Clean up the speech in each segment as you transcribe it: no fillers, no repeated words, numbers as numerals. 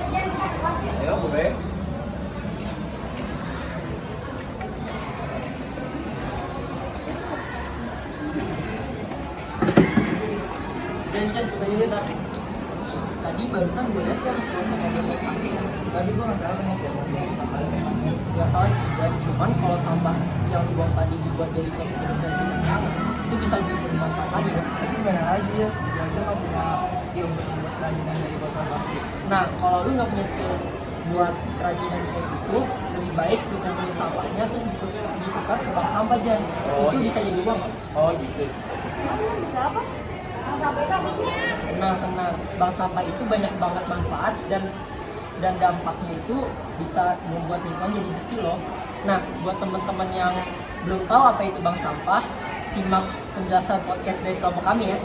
Ayo, boleh. Dan sebentar. Tadi barusan gue lihat kan sama botol plastik. Tadi gua nggak salah mas ya. Gak salah sih, dan cuman kalau sampah yang dibuang tadi dibuat jadi suatu kerajinan itu bisa lebih bermanfaat lagi dong. Tapi gimana lagi ya, sebenarnya nggak punya skill untuk membuat kerajinan dari botol plastik. Nah, kalau lu nggak punya skill buat kerajinan kayak gitu, lebih baik lu kumpulin sampahnya terus ditukar ke bank sampah Jan. Oh, Itu gitu. bisa jadi uang. Oh gitu. Bisa apa? Sampai itu habisnya. Tenang. Bank sampah itu banyak banget manfaat dan dampaknya itu bisa membuat lingkungan jadi bersih loh. Nah, buat teman-teman yang belum tahu apa itu bank sampah, simak penjelasan podcast dari kelompok kami ya.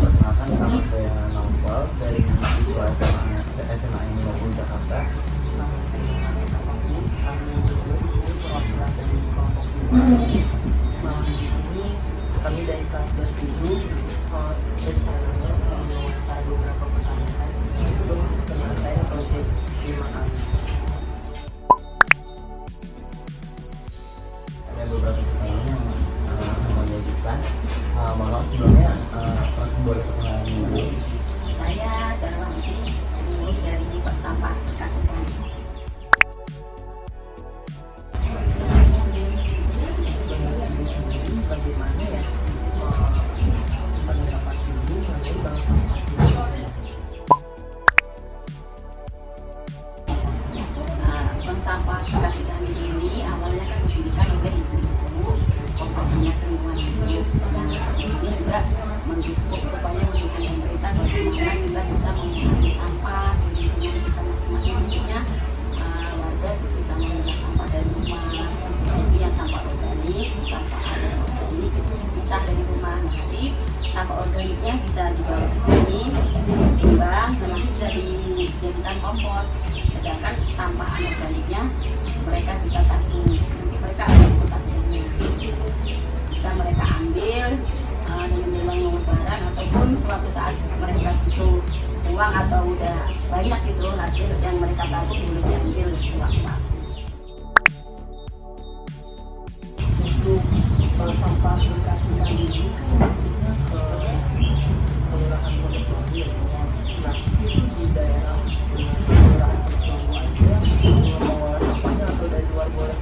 Perkenalkan, nama saya Naufal dari mahasiswa SMA Ilmu Unggul Jakarta. Di sini kami dari kelas 11 rencananya akan mewawancara beberapa pertanyaan untuk penyelesaian proyek 5 kami. Ada beberapa pertanyaan yang mau diajukan. Mohon sebelumnya boleh perkenalan dulu. Saya Darwanti, pengurus dari Bank Sampah Bekasi. Bagaimana ya pendapat ibu mengenai bank sampah sendiri? Bank Sampah Bekasi kami ini awalnya kan didirikan oleh ibu-ibu komposisinya lingkungan hidup. Dan ini juga mendukung upaya mendukung pemerintah bagaimana kita bisa mengurangi sampah di lingkungan kita masing-masing, khususnya warga bisa memilah sampah dari rumah. Jadi yang sampah organik, sampah anorganik itu dipisah dari rumah. Nanti sampah organiknya bisa dibawa ke sini, ditimbang, dan nanti bisa dijadikan kompos. Sedangkan sampah anorganiknya mereka bisa tabung, nanti mereka ada ikut tabungnya. Bisa mereka ambil dengan bilang lebaran ataupun suatu saat mereka butuh uang atau udah banyak itu hasil yang mereka tabung boleh diambil uang. Untuk bank sampah Bekasi kami ini kan maksudnya ke kelurahan Pondok ya. Nah, itu di daerah kelurahan Pondok aja mengelola sampahnya atau dari luar boleh?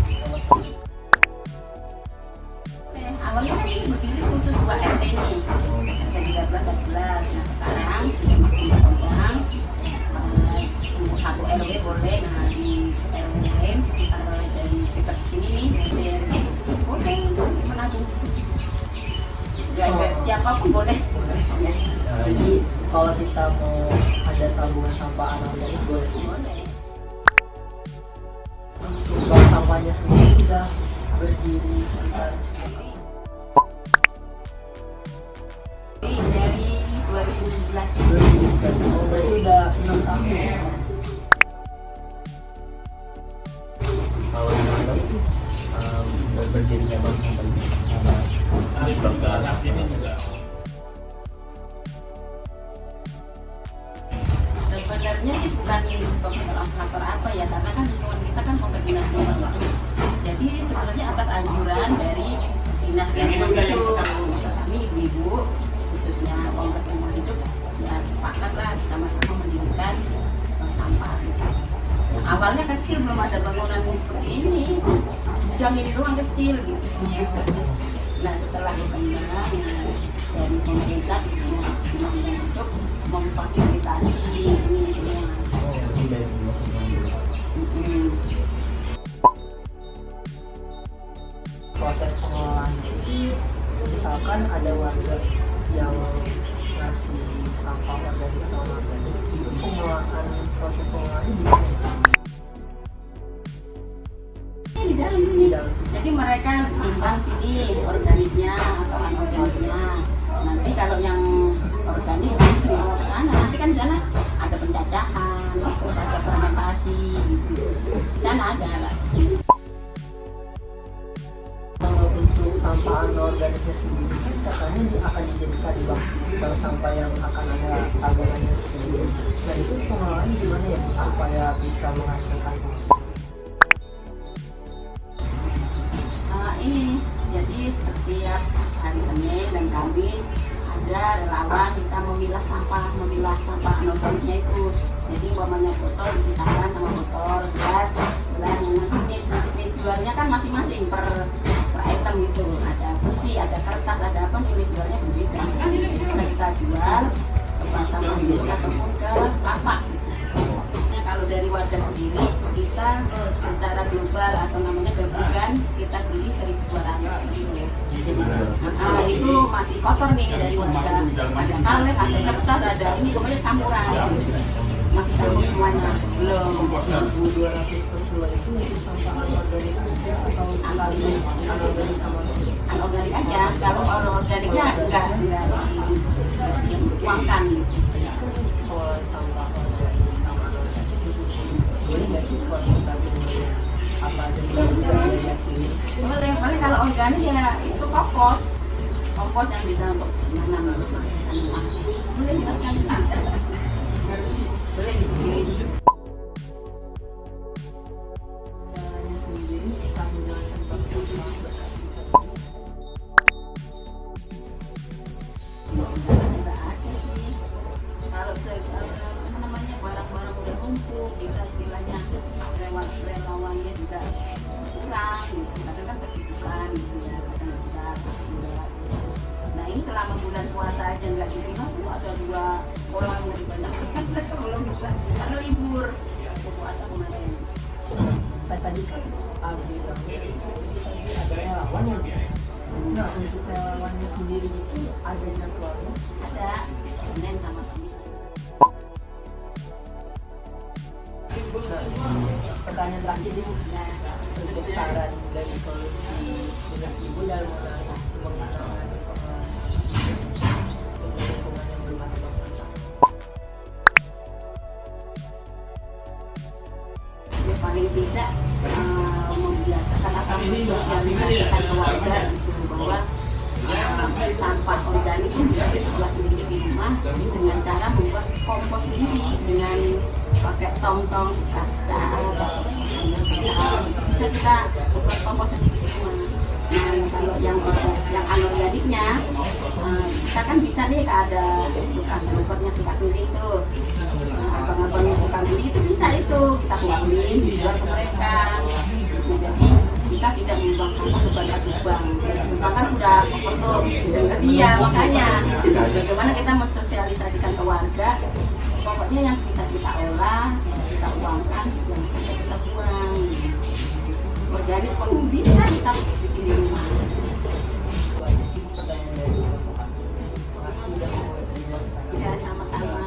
Awalnya kan ini berdiri khusus buat RT nih, RT 13 11. Nah sekarang sudah makin berkembang, satu RW boleh. Nah di RW lain dari dekat sini nih dari boleh menabung. Gak siapapun boleh. Ya. Jadi kalau kita mau ada tabungan sampah anorganik boleh semua. Untuk bank sampahnya sendiri sudah berdiri sekitar Dari 2017. berarti udah 6 tahun ya. Kalau yang ada itu berdirinya bank sampah Sebenarnya sih bukan faktor apa ya, karena kan lingkungan kita kan komplek dinas lingkungan. Jadi sebenarnya atas anjuran dari dinas lingkungan itu kami ibu-ibu khususnya komplek lingkungan hidup ya sepakat lah sama-sama mendirikan bank sampah. Yang awalnya kecil, belum ada bangunan seperti ini, yang ini doang kecil gitu. Nah setelah berkembang dari pemerintah untuk memfasilitasi ini semua. lebih dari 5 Proses pengelolaan itu misalkan ada warga yang ngasih sampah organik atau organik, itu pengelolaan proses pengelolaannya gimana? Di dalam ini. Jadi mereka timbang sini organiknya atau anorganiknya. Nanti kalau yang organik dibawa ke sana, nanti kan di sana ada penjajahan, ikan, terus ada fermentasi gitu. Dan ada lah. Kalau untuk sampah anorganiknya sendiri kan katanya akan dijadikan bank sampah yang akan ada tagangannya sendiri. Nah itu pengelolaannya gimana ya supaya bisa menghasilkan? Ini jadi setiap hari Senin dan Kamis ada relawan kita memilah sampah anorganiknya itu. Jadi umpamanya botol dipisahkan sama botol gas, dan nanti ini jualnya kan masing-masing per item gitu. Ada besi, ada kertas, ada apa, nilai jualnya berbeda. Bisa kita jual ke sampah itu ataupun ke sampah. Nah, kalau dari warga sendiri kita secara global atau namanya gabungan kita beli 1.200 gitu. Nah, itu masih kotor nih dari warga. Ada kaleng, ada kertas, ada ini pokoknya campuran. Masih campur semuanya. Belum. 1.200 per kilo itu untuk sampah anorganik aja atau sekaligus anorganik sama Anorganik aja. Kalau anorganiknya enggak dituangkan gitu. kalau sampah organik sama anorganik itu boleh nggak sih buat kita apa aja budaya sini? Boleh, paling kalau organik ya itu kompos yang bisa untuk menanam tanaman. Boleh dilakukan, boleh dibikin. Caranya sendiri bisa menjalankan bank sampah Nggak ada sih. Kalau apa namanya barang-barang udah numpuk, kita istilahnya lewat relawannya juga kurang. Gitu. Kadang kan kesibukan gitu ya, kadang bisa. Nah ini selama bulan puasa aja nggak diterima tuh ada 2 orang lebih banyak belum bisa karena libur puasa kemarin. tadi kan Abi ada relawan yang nah untuk relawannya sendiri itu ada jadwalnya. Ada Senin sama Kamis. Pertanyaan terakhir ibu, untuk saran dari solusi minyak ibu dalam mengenai lingkungan yang belum ada bank sampah. Ya, paling tidak membiasakan atau mensosialisasikan ke warga gitu, bahwa sampah organik itu bisa dibuat sendiri di rumah dengan cara membuat kompos sendiri dengan pakai tong-tong kaca bisa kita buat kompos sendiri di rumah. Nah kalau yang anorganiknya kita kan bisa nih ada tukang suka beli tuh, abang-abang yang suka beli itu bisa itu kita kumpulin dijual ke mereka. Nah, jadi kita tidak membuang sampah sebanyak-banyak. Memang kan sudah overload, sudah nggak dia makanya. Bagaimana kita mensosialisasikan ke warga, pokoknya yang bisa kita olah, kita uangkan, yang bisa kita buang. Organik pun bisa kita bikin di rumah. Ya sama-sama.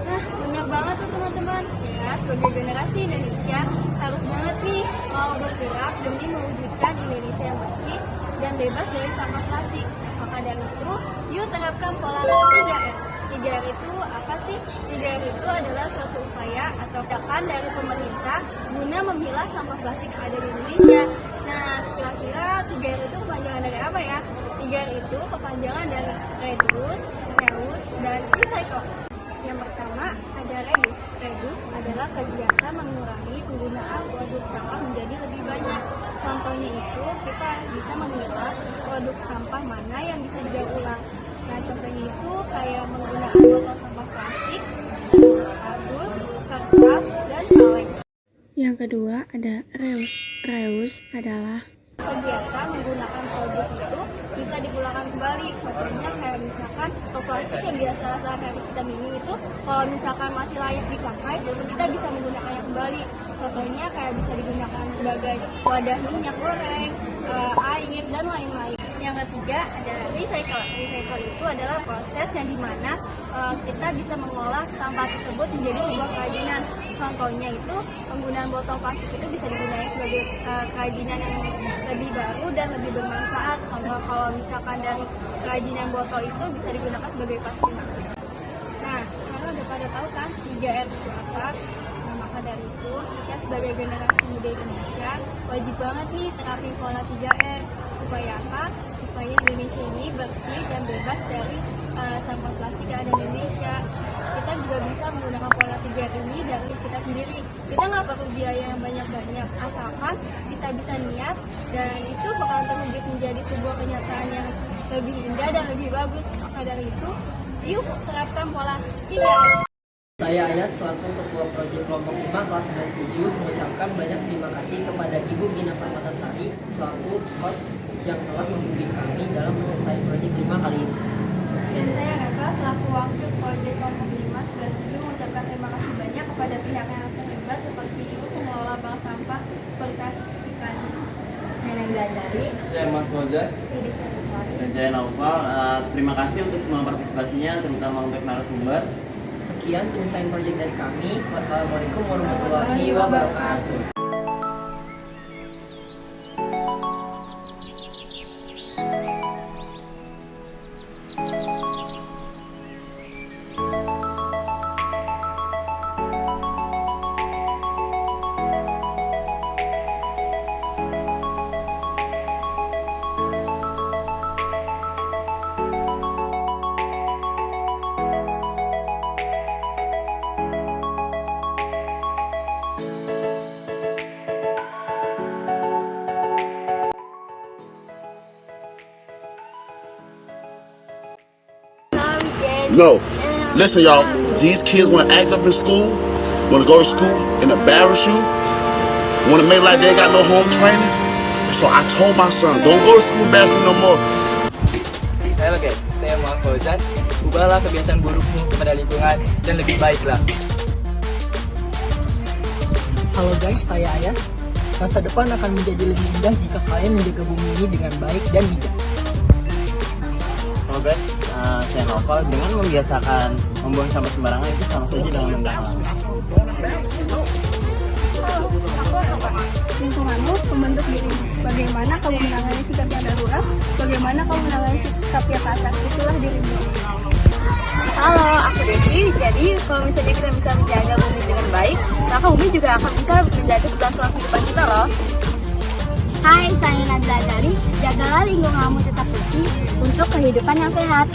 Nah, benar banget tuh teman-teman. Ya, sebagai generasi Indonesia harus banget nih mau bergerak demi mewujudkan Indonesia yang bersih dan bebas dari sampah plastik. Maka dari itu, yuk terapkan pola 3R. 3R itu apa sih? 3R itu adalah suatu upaya atau gerakan dari pemerintah guna memilah sampah plastik yang ada di Indonesia. Nah, kira-kira 3R itu kepanjangan dari apa ya? 3R itu kepanjangan dari reduce, reuse, dan recycle. Yang pertama ada reuse. Reduce adalah kegiatan mengurangi penggunaan produk sampah menjadi lebih banyak. Contohnya itu kita bisa memilah produk sampah mana yang bisa didaur ulang. Nah contohnya itu kayak menggunakan botol sampah plastik, kardus, kertas, dan kaleng. Yang kedua ada reuse. Reuse adalah Kegiatan menggunakan produk itu bisa digunakan kembali. Contohnya kayak misalkan plastik yang biasa sehari-hari kita minum itu kalau misalkan masih layak dipakai, kita bisa menggunakannya kembali. Contohnya kayak bisa digunakan sebagai wadah minyak goreng, air, dan lain-lain. Yang ketiga ada recycle. Recycle itu adalah proses yang dimana kita bisa mengolah sampah tersebut menjadi sebuah kerajinan. Contohnya itu penggunaan botol plastik itu bisa digunakan sebagai kerajinan yang lebih baru dan lebih bermanfaat. Contoh kalau misalkan dari kerajinan botol itu bisa digunakan sebagai plastik. Nah sekarang udah pada tahu kan 3R itu apa? Nah, maka dari itu, kita sebagai generasi muda Indonesia wajib banget nih terapin pola 3R. Supaya apa? Supaya Indonesia ini bersih dan bebas dari sampah plastik yang ada di Indonesia. Kita juga bisa menggunakan pola 3R ini dari kita sendiri. Kita nggak perlu biaya yang banyak-banyak, asalkan kita bisa niat, dan itu bakal terwujud menjadi sebuah kenyataan yang lebih indah dan lebih bagus. Maka dari itu, yuk terapkan pola 3R. Saya Ayas selaku Ketua Proyek Kelompok 5 kelas 11-7 mengucapkan banyak terima kasih kepada Ibu Gina Permatasari selaku host yang telah membimbing kami dalam menyelesaikan proyek 5 kali ini. Dan saya Reva selaku wakil proyek kelompok 5 11-7 mengucapkan terima kasih banyak kepada pihak yang terlibat seperti Ibu Pengelola Bank Sampah Bekasi Ikan. Saya Nabila Dari. Saya Mas Fauzan. Saya Desa Besari. Dan saya Naufal. Terima kasih untuk semua partisipasinya, terutama untuk narasumber. Sekian penyelesaian proyek dari kami. Wassalamualaikum warahmatullahi wabarakatuh. No. Listen, y'all. These kids want to act up in school, want to go to school and embarrass you, want to make like they ain't got no home training. So I told my son, don't go to school embarrass me no more. Saya Mas Fauzan. Ubahlah kebiasaan burukmu kepada lingkungan dan lebih baiklah. Halo guys, saya Ayas. Masa depan akan menjadi lebih indah jika kalian menjaga bumi ini dengan baik dan bijak. Halo guys, saya Naufal. Dengan membiasakan membuang sampah sembarangan itu sama saja dengan mendalam. Lingkunganmu membentuk dirimu. Bagaimana kamu menangani sikap yang darurat? Bagaimana kamu menangani sikap yang kasar? Itulah dirimu. Halo, aku Desi. Jadi kalau misalnya kita bisa menjaga bumi dengan baik, maka bumi juga akan bisa menjaga keberlangsungan kehidupan kita loh. Hai, saya Nabila Dari. Jagalah lingkunganmu tetap bersih untuk kehidupan yang sehat.